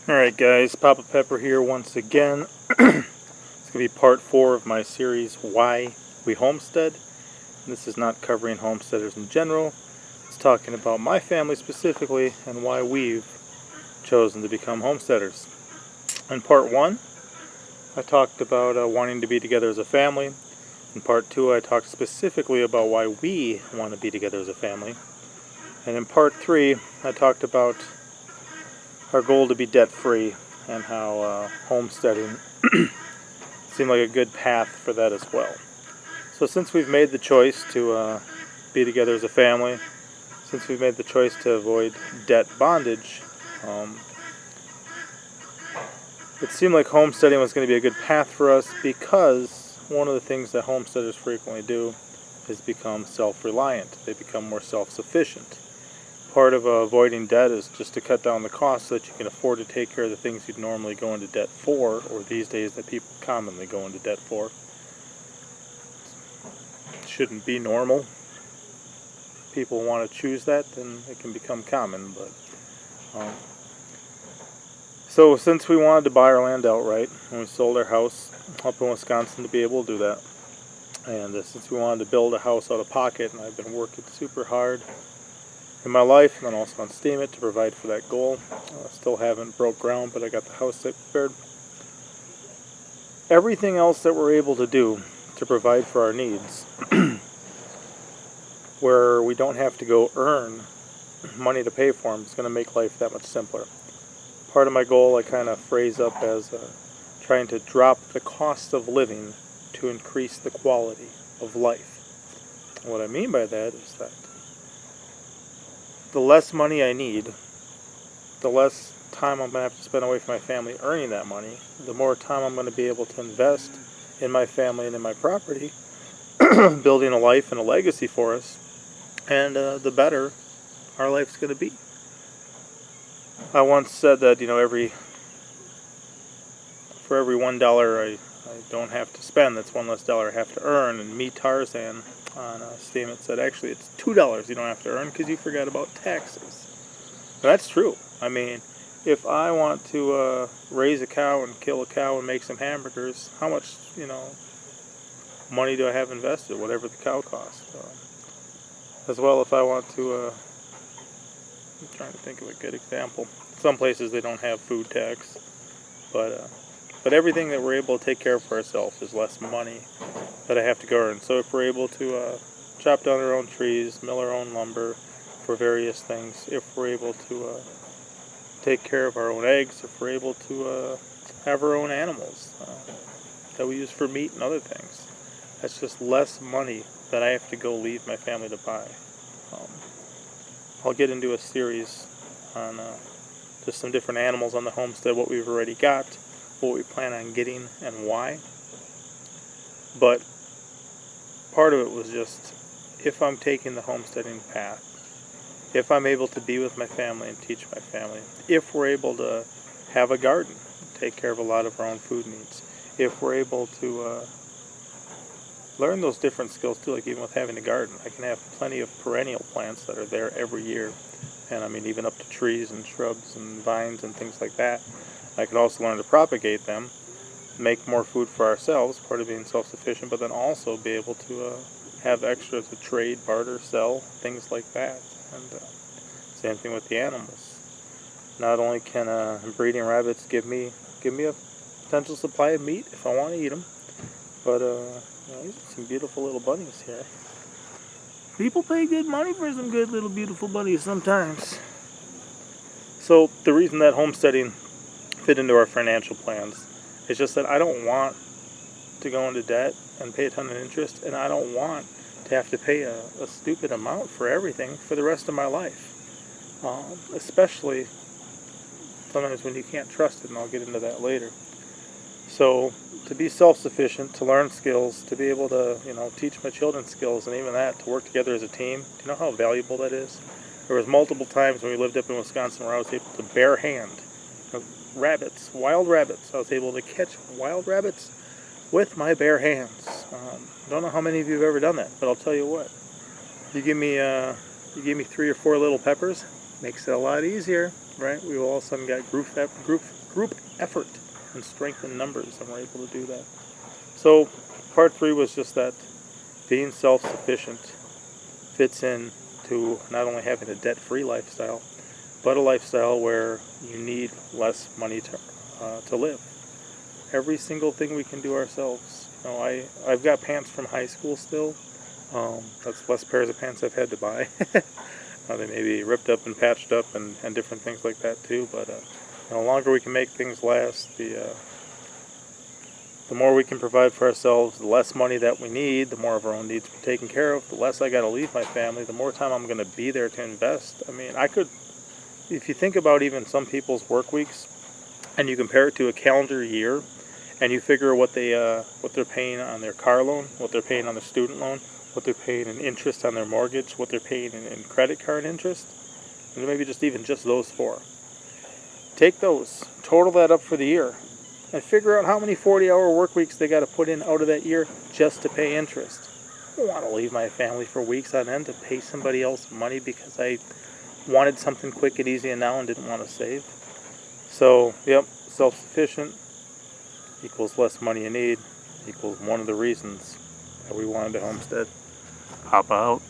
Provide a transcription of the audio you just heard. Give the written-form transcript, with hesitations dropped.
Alright guys, Papa Pepper here once again. It's going to be part 4 of my series, Why We Homestead. This is not covering homesteaders in general. It's talking about my family specifically and why we've chosen to become homesteaders. In part 1, I talked about wanting to be together as a family. In part 2, I talked specifically about why we want to be together as a family. And in part 3, I talked about our goal to be debt-free and how homesteading seemed like a good path for that as well. So since we've made the choice to be together as a family, since we've made the choice to avoid debt bondage, it seemed like homesteading was going to be a good path for us because one of the things that homesteaders frequently do is become self-reliant. They become more self-sufficient. Part of avoiding debt is just to cut down the cost so that you can afford to take care of the things you'd normally go into debt for, or these days that people commonly go into debt for. It shouldn't be normal. People want to choose that, then it can become common. So since we wanted to buy our land outright, and we sold our house up in Wisconsin to be able to do that, and since we wanted to build a house out of pocket, and I've been working super hard in my life, and then also on Steam It to provide for that goal. Still haven't broke ground, but I got the house site prepared. Everything else that we're able to do to provide for our needs, where we don't have to go earn money to pay for them, is going to make life that much simpler. Part of my goal I kind of phrase up as trying to drop the cost of living to increase the quality of life. And what I mean by that is that the less money I need, the less time I'm going to have to spend away from my family earning that money, the more time I'm going to be able to invest in my family and in my property, building a life and a legacy for us, and the better our life's going to be. I once said that, for every $1 I don't have to spend, that's one less dollar I have to earn. And me, Tarzan, on Steam, it said actually it's $2 you don't have to earn because you forgot about taxes. And that's true. I mean, if I want to raise a cow and kill a cow and make some hamburgers, how much money do I have invested? Whatever the cow costs. As well, if I want to, I'm trying to think of a good example. Some places they don't have food tax, but everything that we're able to take care of for ourselves is less money that I have to go earn. So if we're able to chop down our own trees, mill our own lumber for various things, if we're able to take care of our own eggs, if we're able to have our own animals that we use for meat and other things, that's just less money that I have to go leave my family to buy. I'll get into a series on just some different animals on the homestead, what we've already got, what we plan on getting, and why. But part of it was just, if I'm taking the homesteading path, if I'm able to be with my family and teach my family, if we're able to have a garden, take care of a lot of our own food needs, if we're able to learn those different skills too, like even with having a garden, I can have plenty of perennial plants that are there every year, and I mean even up to trees and shrubs and vines and things like that. I can also learn to propagate them, make more food for ourselves, part of being self-sufficient, but then also be able to have extra to trade, barter, sell, things like that. And same thing with the animals. Not only can breeding rabbits give me a potential supply of meat if I want to eat them, but these are some beautiful little bunnies here. People pay good money for some good little beautiful bunnies sometimes. So the reason that homesteading fit into our financial plans is just that I don't want to go into debt and pay a ton of interest, and I don't want to have to pay a stupid amount for everything for the rest of my life. Especially sometimes when you can't trust it, and I'll get into that later. So to be self-sufficient, to learn skills, to be able to teach my children skills, and even that, to work together as a team, do you know how valuable that is? There was multiple times when we lived up in Wisconsin where I was able to bare hand rabbits, wild rabbits. I was able to catch wild rabbits with my bare hands. I don't know how many of you have ever done that, but I'll tell you what. You give me 3 or 4 little peppers, makes it a lot easier. right? We all of a sudden got group effort and strength in numbers, and we're able to do that. So part 3 was just that being self-sufficient fits in to not only having a debt-free lifestyle, but a lifestyle where you need less money to live. Every single thing we can do ourselves. You know, I've got pants from high school still. That's less pairs of pants I've had to buy. They may be ripped up and patched up and different things like that too. But the longer we can make things last, the more we can provide for ourselves, the less money that we need, the more of our own needs we're taken care of, the less I got to leave my family, the more time I'm going to be there to invest. I mean, if you think about even some people's work weeks, and you compare it to a calendar year, and you figure what they're paying on their car loan, what they're paying on their student loan, what they're paying in interest on their mortgage, what they're paying in credit card interest, and maybe just those 4. Take those, total that up for the year, and figure out how many 40-hour work weeks they got to put in out of that year just to pay interest. I don't want to leave my family for weeks on end to pay somebody else money because I wanted something quick and easy and now and didn't want to save. So, yep, self-sufficient equals less money you need, equals one of the reasons that we wanted to homestead. Hop out.